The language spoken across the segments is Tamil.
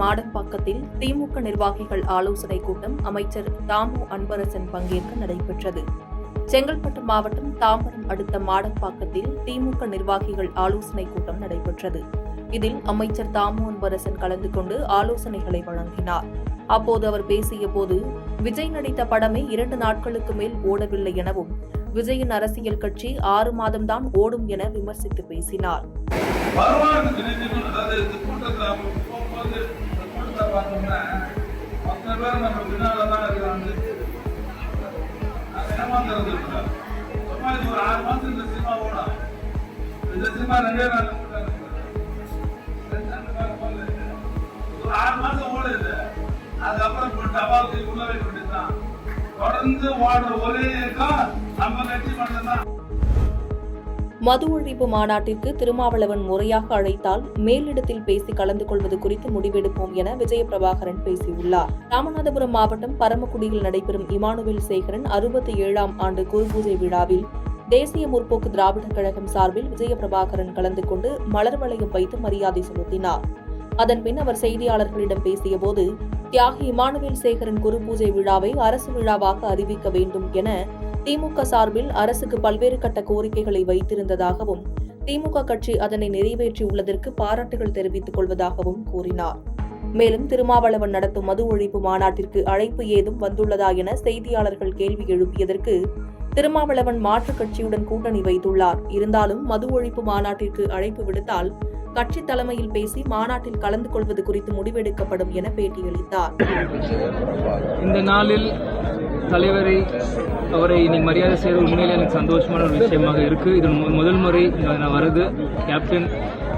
மாடம்பாக்கத்தில் திமுக நிர்வாகிகள் ஆலோசனை கூட்டம் அமைச்சர் தாமு அன்பரசன் பங்கேற்க நடைபெற்றது. செங்கல்பட்டு மாவட்டம் தாம்பரம் அடுத்த மாடம்பாக்கத்தில் திமுக நிர்வாகிகள் ஆலோசனை கூட்டம் நடைபெற்றது. இதில் அமைச்சர் தாமு அன்பரசன் கலந்து கொண்டு ஆலோசனைகளை வழங்கினார். அப்போது அவர் பேசிய போது, விஜய் நடித்த படமே 2 நாட்களுக்கு மேல் ஓடவில்லை எனவும், விஜயின் அரசியல் கட்சி 6 மாதம்தான் ஓடும் என விமர்சித்து பேசினார். மது ஒழிப்பு மாநாட்டிற்கு திருமாவளவன் முறையாக அழைத்தால் மேலிடத்தில் பேசி கலந்து கொள்வது குறித்து முடிவெடுப்போம் என விஜயபிரபாகரன் பேசியுள்ளார். ராமநாதபுரம் மாவட்டம் பரமக்குடியில் நடைபெறும் இமானுவேல் சேகரன் 67ஆம் ஆண்டு குருபூஜை விழாவில் தேசிய முற்போக்கு திராவிடர் கழகம் சார்பில் விஜயபிரபாகரன் கலந்து கொண்டு மலர் வளையம் வைத்து மரியாதை செலுத்தினார். அதன்பின் அவர் செய்தியாளர்களிடம் பேசியபோது, தியாகி இமானுவேல் சேகரன் குருபூஜை விழாவை அரசு விழாவாக அறிவிக்க வேண்டும் என திமுக சார்பில் அரசுக்கு பல்வேறு கட்ட கோரிக்கைகளை வைத்திருந்ததாகவும், திமுக கட்சி அதனை நிறைவேற்றியுள்ளதற்கு பாராட்டுகள் தெரிவித்துக் கொள்வதாகவும் கூறினார். மேலும் திருமாவளவன் நடத்தும் மது ஒழிப்பு மாநாட்டிற்கு அழைப்பு ஏதும் வந்துள்ளதா என செய்தியாளர்கள் கேள்வி எழுப்பியதற்கு, திருமாவளவன் மாற்றுக் கட்சியுடன் கூட்டணி வைத்துள்ளார். இருந்தாலும் மது ஒழிப்பு மாநாட்டிற்கு அழைப்பு விடுத்தால் கட்சி தலைமையில் பேசி மாநாட்டில் கலந்து கொள்வது குறித்து முடிவெடுக்கப்படும் என பேட்டியளித்தார். இந்த நாளில் தலைவரை அவரை இன்னைக்கு மரியாதை செய்வது உண்மையிலே எனக்கு சந்தோஷமான ஒரு விஷயமாக இருக்கு. இது முதல் முறை நான் வருது, கேப்டன்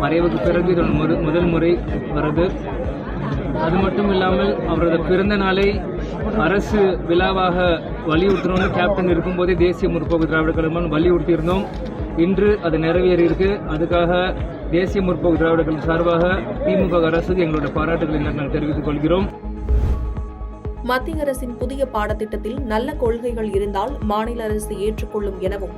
மறைவுக்கு பிறகு இது முதல் முறை வருது. அது மட்டும் இல்லாமல் அவரது பிறந்த நாளை அரசு விழாவாக வலியுறுத்தணும்னு கேப்டன் இருக்கும்போதே தேசிய முற்போக்கு திராவிடர் கழகம் வலியுறுத்தியிருந்தோம். இன்று அது நிறைவேறியிருக்கு. அதுக்காக தேசிய முற்போக்கு திராவிடர் கழகம் சார்பாக திமுக அரசுக்கு எங்களுடைய பாராட்டுகளை நாங்கள் தெரிவித்துக் கொள்கிறோம். மத்திய அரசின் புதிய பாடத்திட்டத்தில் நல்ல கொள்கைகள் இருந்தால் மாநில அரசு ஏற்றுக்கொள்ளும் எனவும்,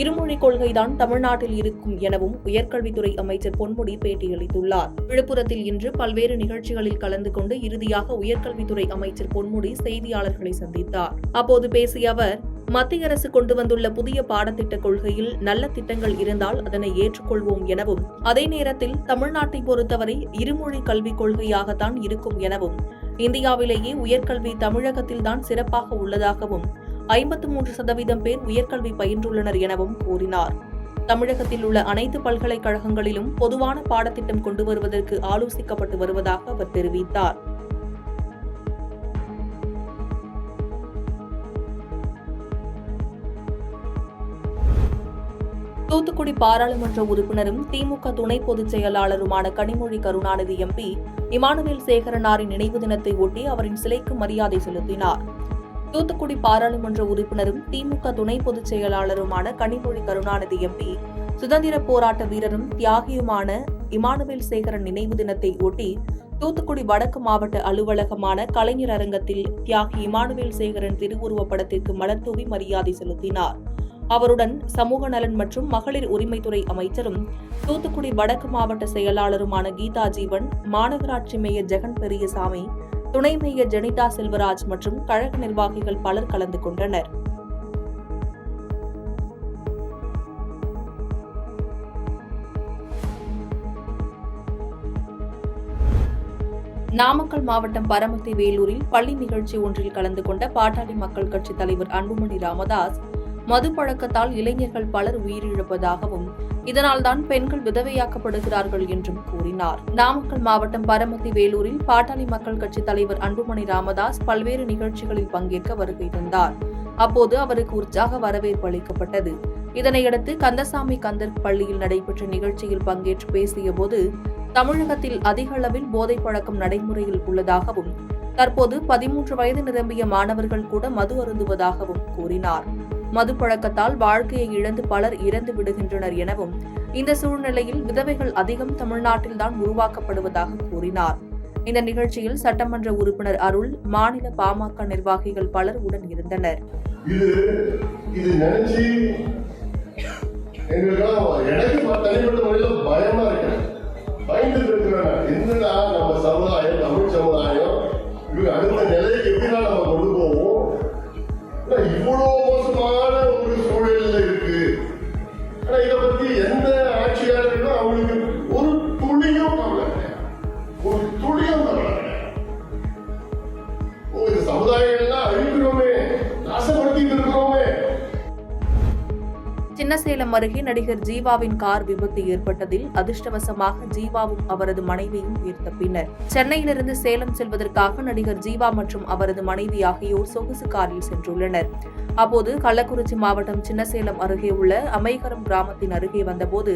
இருமொழிக் கொள்கைதான் தமிழ்நாட்டில் இருக்கும் எனவும் உயர்கல்வித்துறை அமைச்சர் பொன்முடி பேட்டியளித்துள்ளார். விழுப்புரத்தில் இன்று பல்வேறு நிகழ்ச்சிகளில் கலந்து கொண்டு இறுதியாக உயர்கல்வித்துறை அமைச்சர் பொன்முடி செய்தியாளர்களை சந்தித்தார். அப்போது பேசிய அவர், மத்திய அரசு கொண்டு வந்துள்ள புதிய பாடத்திட்ட கொள்கையில் நல்ல திட்டங்கள் இருந்தால் அதனை ஏற்றுக்கொள்வோம் எனவும், அதே நேரத்தில் தமிழ்நாட்டை பொறுத்தவரை இருமொழி கல்விக் கொள்கையாகத்தான் இருக்கும் எனவும், இந்தியாவிலேயே உயர்கல்வி தமிழகத்தில்தான் சிறப்பாக உள்ளதாகவும், 53% பேர் உயர்கல்வி பயின்றுள்ளனர் எனவும் கூறினார். தமிழகத்தில் உள்ள அனைத்து பல்கலைக்கழகங்களிலும் பொதுவான பாடத்திட்டம் கொண்டு வருவதற்கு ஆலோசிக்கப்பட்டு வருவதாக அவர் தெரிவித்தார். தூத்துக்குடி பாராளுமன்ற உறுப்பினரும் திமுக துணை பொதுச் செயலாளருமான கனிமொழி கருணாநிதி எம்பி இமானுவேல் சேகரனாரின் நினைவு தினத்தை ஒட்டி அவரின் சிலைக்கு மரியாதை செலுத்தினார். தூத்துக்குடி பாராளுமன்ற உறுப்பினரும் திமுக துணை பொதுச் செயலாளருமான கனிமொழி கருணாநிதி எம்பி சுதந்திர போராட்ட வீரரும் தியாகியுமான இமானுவேல் சேகரன் நினைவு தினத்தை ஒட்டி தூத்துக்குடி வடக்கு மாவட்ட அலுவலகமான கலைஞர் அரங்கத்தில் தியாகி இமானுவேல் சேகரன் திருவுருவப் படத்திற்கு மலர் தூவி மரியாதை செலுத்தினார். அவருடன் சமூக நலன் மற்றும் மகளிர் உரிமைத்துறை அமைச்சரும் தூத்துக்குடி வடக்கு மாவட்ட செயலாளருமான கீதா ஜீவன், மாநகராட்சி மேயர் ஜெகன் பெரியசாமி, துணை மேயர் ஜெனிதா செல்வராஜ் மற்றும் கழக நிர்வாகிகள் பலர் கலந்து கொண்டனர். நாமக்கல் மாவட்டம் பரமத்தி வேலூரில் பள்ளி நிகழ்ச்சி ஒன்றில் கலந்து கொண்ட பாட்டாளி மக்கள் கட்சித் தலைவர் அன்புமணி ராமதாஸ், மது பழக்கத்தால் இளைஞர்கள் பலர் உயிரிழப்பதாகவும், இதனால்தான் பெண்கள் விதவையாக்கப்படுகிறார்கள் என்றும் கூறினார். நாமக்கல் மாவட்டம் பரமத்தி வேலூரில் பாட்டாளி மக்கள் கட்சித் தலைவர் அன்புமணி ராமதாஸ் பல்வேறு நிகழ்ச்சிகளில் பங்கேற்க வருகை தந்தார். அப்போது அவருக்கு உற்சாக வரவேற்பு அளிக்கப்பட்டது. இதனையடுத்து கந்தசாமி கந்தர் பள்ளியில் நடைபெற்ற நிகழ்ச்சியில் பங்கேற்று பேசியபோது, தமிழகத்தில் அதிக அளவில் போதைப் பழக்கம் நடைமுறையில் உள்ளதாகவும், தற்போது 13 வயது நிரம்பிய மாணவர்கள் கூட மது அருந்துவதாகவும் கூறினார். மது பழக்கத்தால் வாழ்க்கையை இழந்து பலர் இறந்து விடுகின்றனர் எனவும், இந்த சூழ்நிலையில் விதவைகள் அதிகம் தமிழ்நாட்டில்தான் உருவாக்கப்படுவதாக கூறினார். இந்த நிகழ்ச்சியில் சட்டமன்ற உறுப்பினர் அருள், மாநில பாமக நிர்வாகிகள் பலர் உடன் இருந்தனர். பயந்து இருக்கிறாங்க. என்னடா நம்ம சமுதாயம், தமிழ் சமுதாயம் இவங்க அடுத்த நிலைக்கு எப்படிதான் நம்ம கொண்டு போவோம்? இவ்வளவு மோசமான ஒரு சூழல்ல இருக்கு. ஆனா இதை பத்தி எந்த ஆட்சியாளர்களும் அவங்களுக்கு ஒரு துளியும் கவலை கிடையாது. ஒரு துளியும் கவலை கிடையாது. இந்த சமுதாயங்கள்லாம் அழிக்கிறோமே, நாசப்படுத்திட்டு இருக்கிறோமே. சின்னசேலம் அருகே நடிகர் ஜீவாவின் கார் விபத்து ஏற்பட்டதில் அதிர்ஷ்டவசமாக ஜீவாவும் அவரது மனைவியும் உயிர் தப்பினர். சென்னையிலிருந்து சேலம் செல்வதற்காக நடிகர் ஜீவா மற்றும் அவரது மனைவி ஆகியோர் சொகுசு காரில் சென்றுள்ளனர். அப்போது கள்ளக்குறிச்சி மாவட்டம் சின்னசேலம் அருகே உள்ள அமைகரம் கிராமத்தின் அருகே வந்தபோது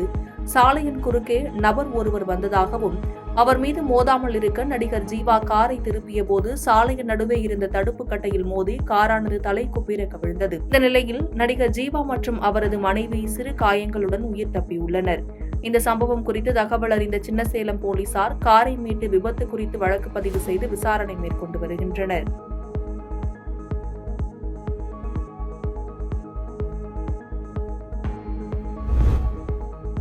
சாலையின் குறுக்கே நபர் ஒருவர் வந்ததாகவும் அவர் மீது மோதாமல் இருக்க நடிகர் ஜீவா காரை திருப்பிய போது சாலையின் நடுவே இருந்த தடுப்பு கட்டையில் மோதி காரானது தலைக்குப்பிர கவிழ்ந்தது. இந்த நிலையில் நடிகர் ஜீவா மற்றும் அவரது மனைவி சிறு காயங்களுடன் உயிர் தப்பியுள்ளனர். இந்த சம்பவம் குறித்து தகவல் அறிந்த சின்னசேலம் போலீசார் காரை மீட்டு விபத்து குறித்து வழக்கு பதிவு செய்து விசாரணை மேற்கொண்டு வருகின்றனர்.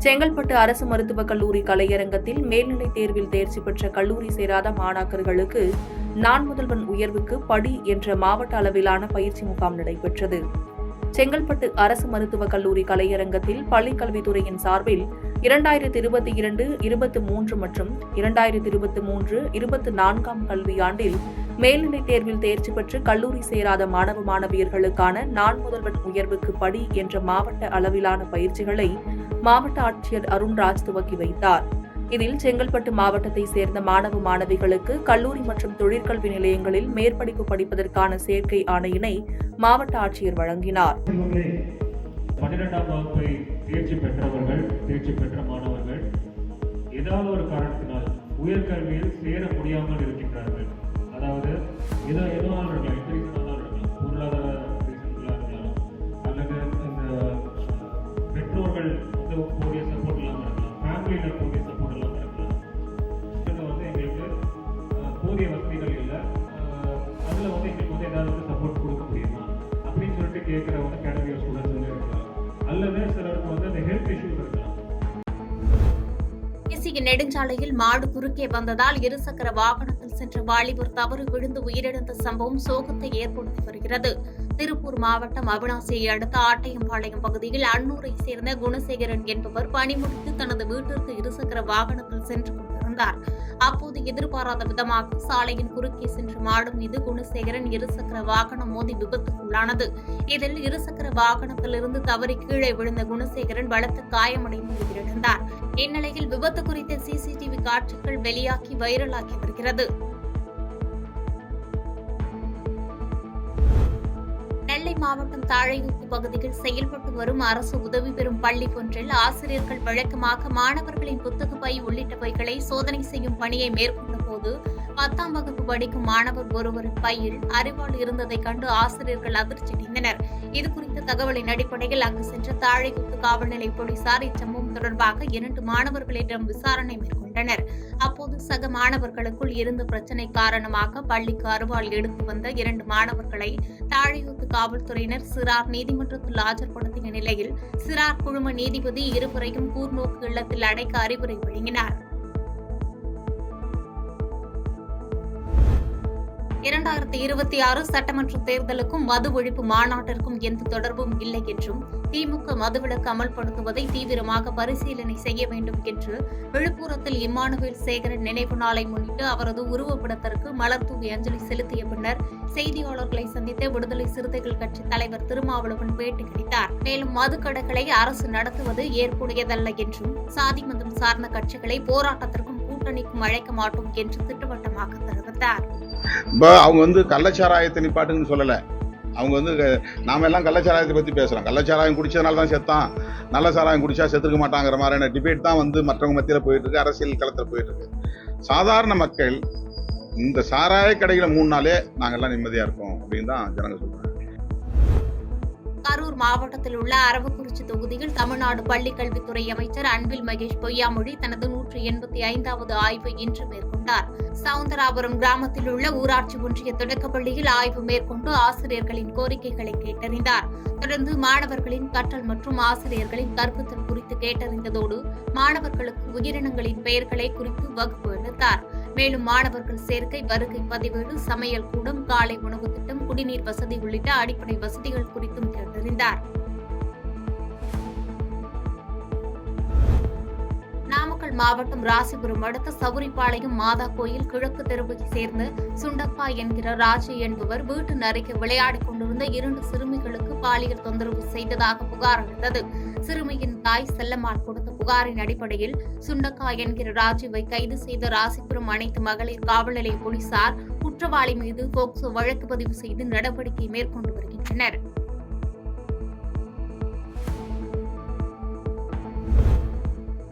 செங்கல்பட்டு அரசு மருத்துவக் கல்லூரி கலையரங்கத்தில் மேல்நிலைத் தேர்வில் தேர்ச்சி பெற்ற கல்லூரி சேராத மாணாக்கர்களுக்கு நான் முதல்வன் உயர்வுக்கு படி என்ற மாவட்ட அளவிலான பயிற்சி முகாம் நடைபெற்றது. செங்கல்பட்டு அரசு மருத்துவக் கல்லூரி கலையரங்கத்தில் பள்ளிக் கல்வித்துறையின் சார்பில் 2022-23 மற்றும் 2023-24 கல்வியாண்டில் மேல்நிலைத் தேர்வில் தேர்ச்சி பெற்று கல்லூரி சேராத மாணவ மாணவியர்களுக்கான நான் முதல்வன் உயர்வுக்கு படி என்ற மாவட்ட அளவிலான பயிற்சிகளை மாவட்ட ஆட்சியர் அருண்ராஜ் துவக்கி வைத்தார். இதில் செங்கல்பட்டு மாவட்டத்தை சேர்ந்த மாணவ மாணவிகளுக்கு கல்லூரி மற்றும் தொழிற்கல்வி நிலையங்களில் மேற்படிப்பு படிப்பதற்கான சேர்க்கை ஆணையினை மாவட்ட ஆட்சியர் வழங்கினார். 12ஆம் வகுப்பை தேர்ச்சி பெற்ற மாணவர்கள் ஏதாவது ஒரு காரணத்தினால் உயர்கல்வியில் சேர முடியாமல் இருக்கின்றார்கள். அதாவது எதுவாக இருக்கலாம், ரீசனாக இருக்கலாம், பொருளாதார ரீசன்களாக இருக்கலாம், அல்லது இந்த பெற்றோர்கள் போதிய சப்போர்ட் இல்லாமல் இருக்கலாம், ஃபேமிலியில் போதிய சப்போர்ட் இல்லாமல் இருக்கலாம். இதில் எங்களுக்கு போதிய வசதிகள் இல்லை, அதில் எங்களுக்கு ஏதாவது சப்போர்ட் கொடுக்க முடியுமா அப்படின்னு சொல்லிட்டு கேட்குறவங்க கேட்டகரி ஸ்டூடெண்ட்ஸ் இருக்கலாம். அல்லது சிலருக்கு அந்த ஹெல்த் இஷ்யூ இருக்கலாம். தேசிய நெடுஞ்சாலையில் மாடு குறுக்கே வந்ததால் இருசக்கர வாகனத்தில் சென்ற வாலிபர் தவறு விழுந்து உயிரிழந்த சம்பவம் சோகத்தை ஏற்படுத்தி வருகிறது. திருப்பூர் மாவட்டம் அவிநாசியை அடுத்த ஆட்டையம்பாளையம் பகுதியில் அன்னூரை சேர்ந்த குணசேகரன் என்பவர் பணி முடித்து தனது வீட்டிற்கு இருசக்கர வாகனத்தில் சென்று கொண்டிருந்தார். அப்போது எதிர்பாராத விதமாக சாலையின் குறுக்கே சென்ற மாடு மீது குணசேகரன் இருசக்கர வாகனம் மோதி விபத்துக்குள்ளானது. இதில் இருசக்கர வாகனத்திலிருந்து தவறி கீழே விழுந்த குணசேகரன் பலத்த காயமடைந்து உயிரிழந்தார். இந்நிலையில் விபத்து குறித்த சிசிடிவி காட்சிகள் வெளியாகி வைரலாகி வருகிறது. நெல்லை மாவட்டம் தாழையூத்து பகுதியில் செயல்பட்டு வரும் அரசு உதவி பெறும் பள்ளி ஒன்றில் ஆசிரியர்கள் வழக்கமாக மாணவர்களின் புத்தக பை உள்ளிட்டவைகளை சோதனை செய்யும் பணியை மேற்கொண்ட போது 10ஆம் வகுப்பு படிக்கும் மாணவர் ஒருவரின் பையில் அரிவாள் இருந்ததை கண்டு ஆசிரியர்கள் அதிர்ச்சியடைந்தனர். இதுகுறித்த தகவலின் அடிப்படையில் அங்கு சென்ற தாழையூத்து காவல் நிலைய போலீசார் இச்சம்பவம் தொடர்பாக 2 மாணவர்களிடம் விசாரணை மேற்கொண்டனர். அப்போது சக மாணவர்களுக்குள் இருந்த பிரச்சினை காரணமாக பள்ளிக்கு அரிவாள் எடுத்து வந்த 2 மாணவர்களை தாழையூத்து காவல்துறையினர் சிறார் நீதிமன்றத்தில் ஆஜர்படுத்திய நிலையில் சிறார் குழும நீதிபதி இருவரையும் கூர்நோக்கு இல்லத்தில் அடைக்க அறிவுரை வழங்கினார். 2026 சட்டமன்ற தேர்தலுக்கும் மது ஒழிப்பு மாநாட்டிற்கும் எந்த தொடர்பும் இல்லை என்றும் திமுக மதுவிலக்கு அமல்படுத்துவதை தீவிரமாக பரிசீலனை செய்ய வேண்டும் என்று விழுப்புரத்தில் இம்மானுவேல் சேகரன் நினைவு நாளை முன்னிட்டு அவரது உருவப்படத்திற்கு மலர் தூவி அஞ்சலி செலுத்திய பின்னர் செய்தியாளர்களை சந்தித்த விடுதலை சிறுத்தைகள் கட்சி தலைவர் திருமாவளவன் பேட்டி அளித்தார். மேலும் மதுக்கடைகளை அரசு நடத்துவது ஏற்புடையதல்ல என்றும் சாதி மதம் சார்ந்த கட்சிகளை போராட்டத்திற்கும் கூட்டணிக்கும் அழைக்க மாட்டோம் என்று திட்டவட்டமாக தெரிவித்தார். அவங்க கள்ளச்சாராயத்தை நிப்பாட்டுன்னு சொல்லல. அவங்க நாம எல்லாம் கள்ளச்சாராயத்தை பத்தி பேசுறோம். கள்ளச்சாராயம் குடிச்சதுனால தான் செத்தான், நல்ல சாராயம் குடிச்சா செத்துக்க மாட்டாங்கிற மாதிரியான டிபேட் தான் மற்றவங்க மத்தியில போயிட்டு இருக்கு, அரசியல் களத்தில் போயிட்டு இருக்கு. சாதாரண மக்கள் இந்த சாராய கடைகளை 3 நாளே நாங்கெல்லாம் நிம்மதியா இருக்கோம் அப்படின்னு தான் ஜனங்க சொல்றாங்க. கரூர் மாவட்டத்தில் உள்ள அரவக்குறிச்சி தொகுதியில் தமிழ்நாடு பள்ளிக்கல்வித்துறை அமைச்சர் அன்பில் மகேஷ் பொய்யாமொழி தனது 185வது ஆய்வு இன்று மேற்கொண்டார். சவுந்தராபுரம் கிராமத்தில் உள்ள ஊராட்சி ஒன்றிய தொடக்கப்பள்ளியில் ஆய்வு மேற்கொண்டு ஆசிரியர்களின் கோரிக்கைகளை கேட்டறிந்தார். தொடர்ந்து மாணவர்களின் கற்றல் மற்றும் ஆசிரியர்களின் கற்பித்தல் குறித்து கேட்டறிந்ததோடு மாணவர்களுக்கு உயிரினங்களின் பெயர்களை குறித்து வகுப்பு எடுத்தார். மேலும் மாணவர்கள் சேர்க்கை, வருகை பதிவேடு, சமையல் கூடம், காலை உணவு திட்டம், குடிநீர் வசதி உள்ளிட்ட அடிப்படை வசதிகள் குறித்தும் கேட்டறிந்தார். நாமக்கல் மாவட்டம் ராசிபுரம் அடுத்த சவுரிபாளையம் மாதா கோயில் கிழக்கு தெருவைச் சேர்ந்த சுண்டப்பா என்கிற ராஜு என்பவர் வீட்டின் அருகே விளையாடிக் கொண்டிருந்த 2 சிறுமிகளுக்கு பாலியல் தொந்தரவு செய்ததாக புகார் அளித்தது. சிறுமியின் தாய் செல்லம்மாள் கொடுத்த புகாரின் அடிப்படையில் சுண்டக்கா என்கிற ராஜுவை கைது செய்த ராசிபுரம் அனைத்து மகளிர் காவல் நிலைய போலீசார் குற்றவாளி மீது போக்சோ வழக்கு பதிவு செய்து நடவடிக்கை மேற்கொண்டு வருகின்றனர்.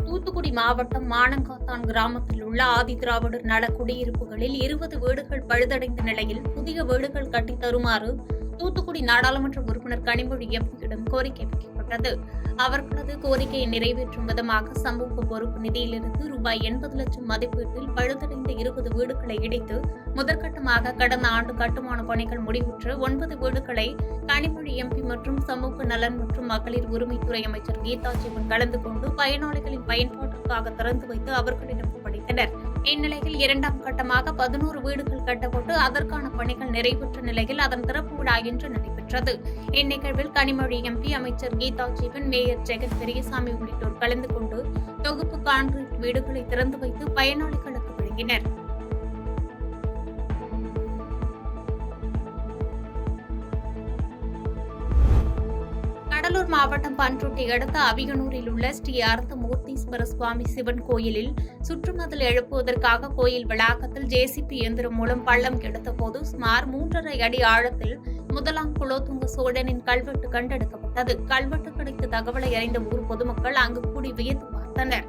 தூத்துக்குடி மாவட்டம் மானங்காத்தான் கிராமத்தில் உள்ள ஆதிதிராவிடர் நல குடியிருப்புகளில் 20 வீடுகள் பழுதடைந்த நிலையில் புதிய வீடுகள் கட்டித் தருமாறு தூத்துக்குடி நாடாளுமன்ற உறுப்பினர் கனிமொழி எம்பியிடம் கோரிக்கை வைக்கப்பட்டது. அவர்களது கோரிக்கையை நிறைவேற்றும் விதமாக சமூக பொறுப்பு நிதியிலிருந்து ரூபாய் 80 லட்சம் மதிப்பீட்டில் பழுதடைந்த 20 வீடுகளை இடித்து முதற்கட்டமாக கடந்த ஆண்டு கட்டுமான பணிகள் முடிவுற்ற 9 வீடுகளை கனிமொழி எம்பி மற்றும் சமூக நலன் மற்றும் மகளிர் உரிமைத்துறை அமைச்சர் கீதா ஜீவன் கலந்து கொண்டு பயனாளிகளின் பயன்பாட்டிற்காக திறந்து வைத்து அவர்களிடம் ஒப்படைத்தனர். இந்நிலையில் 2ஆம் கட்டமாக 11 வீடுகள் கட்டப்பட்டு அதற்கான பணிகள் நிறைவேற்ற நிலையில் அதன் திறப்பு விழா இன்று நடைபெற்றது. இந்நிகழ்வில் கனிமொழி எம்பி, அமைச்சர் கீதா ஜீவன், மேயர் ஜெகன் பெரியசாமி உள்ளிட்டோர் கலந்து கொண்டு தொகுப்பு கான்கிரீட் வீடுகளை திறந்து வைத்து பயனாளிகளுக்கு வழங்கினர். கடலூர் மாவட்டம் பண்ருட்டி அடுத்த அவிகனூரில் உள்ள ஸ்ரீ அர்த்தமூர்த்தீஸ்வர சுவாமி சிவன் கோயிலில் சுற்றுமதில் எழுப்புவதற்காக கோயில் வளாகத்தில் ஜேசிபி இயந்திரம் மூலம் பள்ளம் கெடுத்தபோது சுமார் 3.5 அடி ஆழத்தில் முதலாம் குலோத்துங்க சோழனின் கல்வெட்டு கண்டெடுக்கப்பட்டது. கல்வெட்டு கிடைத்த தகவலை அறிந்த ஊர் பொதுமக்கள் அங்கு கூடி வியந்து பார்த்தனர்.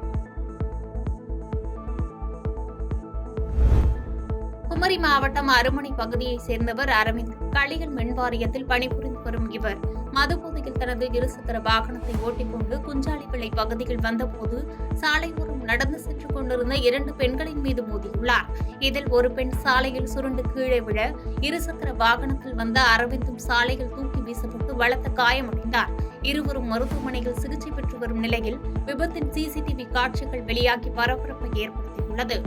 குமரி மாவட்டம் அருமனை பகுதியைச் சேர்ந்தவர் அரவிந்த். களிகள் மின்வாரியத்தில் பணிபுரிந்து வரும் இவர் மதுபோதையில் தனது இருசக்கர வாகனத்தை ஓட்டிக்கொண்டு குஞ்சாலிப்பிள்ளை பகுதியில் வந்தபோது சாலையோரம் நடந்து சென்று கொண்டிருந்த 2 பெண்களின் மீது மோதியுள்ளார். இதில் ஒரு பெண் சாலையில் சுருண்டு கீழே விழ இருசக்கர வாகனத்தில் வந்த அரவிந்தும் சாலையில் தூக்கி வீசப்பட்டு பலத்த காயமடைந்தார். இருவரும் மருத்துவமனையில் சிகிச்சை பெற்று வரும் நிலையில் விபத்தின் சிசிடிவி காட்சிகள் வெளியாகி பரபரப்பை ஏற்படுத்தியுள்ளது.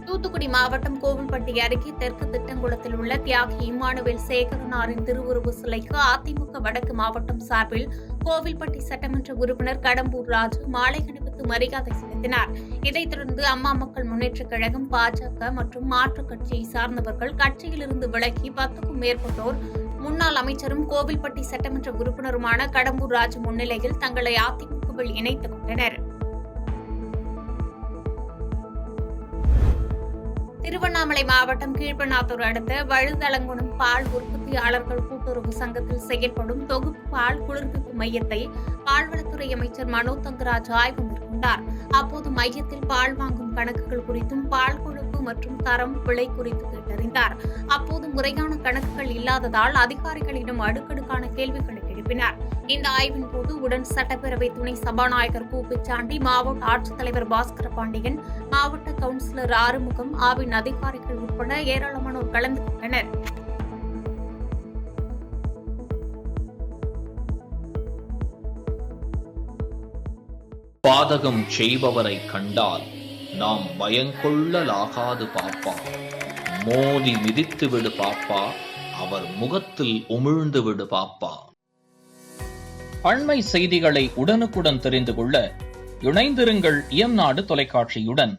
தூத்துக்குடி மாவட்டம் கோவில்பட்டி அருகே தெற்கு திட்டங்குளத்தில் உள்ள தியாகி இம்மானுவேல் சேகரனாரின் திருவுருவ சிலைக்கு அதிமுக வடக்கு மாவட்டம் சார்பில் கோவில்பட்டி சட்டமன்ற உறுப்பினர் கடம்பூர் ராஜு மாலை அணிவித்து மரியாதை செலுத்தினார். இதைத் தொடர்ந்து அம்மா மக்கள் முன்னேற்றக் கழகம், பாஜக மற்றும் மாற்றுக் கட்சியை சார்ந்தவர்கள் கட்சியிலிருந்து விலகி 10க்கும் மேற்பட்டோர் முன்னாள் அமைச்சரும் கோவில்பட்டி சட்டமன்ற உறுப்பினருமான கடம்பூர் ராஜு முன்னிலையில் தங்களை அதிமுகவில் இணைத்துக் கொண்டனர். திருவண்ணாமலை மாவட்டம் கீழ்பெண்ணாத்தூர் அடுத்த வழுதலங்குணம் பால் உற்பத்தியாளர்கள் கூட்டுறவு சங்கத்தில் செயல்படும் தொகுப்பு பால் குளிர்விப்பு மையத்தை பால்வளத்துறை அமைச்சர் மனோ தங்கராஜ் ஆய்வு மேற்கொண்டார். அப்போது மையத்தில் பால் வாங்கும் கணக்குகள் குறித்தும் பால் கொழுப்பு மற்றும் தரம், விலை குறித்து கேட்டறிந்தார். அப்போது முறையான கணக்குகள் இல்லாததால் அதிகாரிகளிடம் அடுக்கடுக்கான கேள்விகளை எழுப்பினார். இந்த ஆய்வின் போது உடன் சட்டப்பேரவை துணை சபாநாயகர் கு. பிச்சாண்டி, மாவட்ட ஆட்சித்தலைவர் பாஸ்கர பாண்டியன், மாவட்ட கவுன்சிலர் ஆறுமுகம், ஆவின் அதிகாரிகள் உட்பட ஏராளமானோர் கலந்து கொண்டனர். பாதகம் செய்பவரை கண்டால் நாம் பயங்கொள்ளலாகாது பாப்பா. மோதி மிதித்து விடு பாப்பா, அவர் முகத்தில் உமிழ்ந்து விடு பாப்பா. அண்மை செய்திகளை உடனுக்குடன் தெரிந்து கொள்ள இணைந்திருங்கள் இயம்நாடு தொலைக்காட்சியுடன்.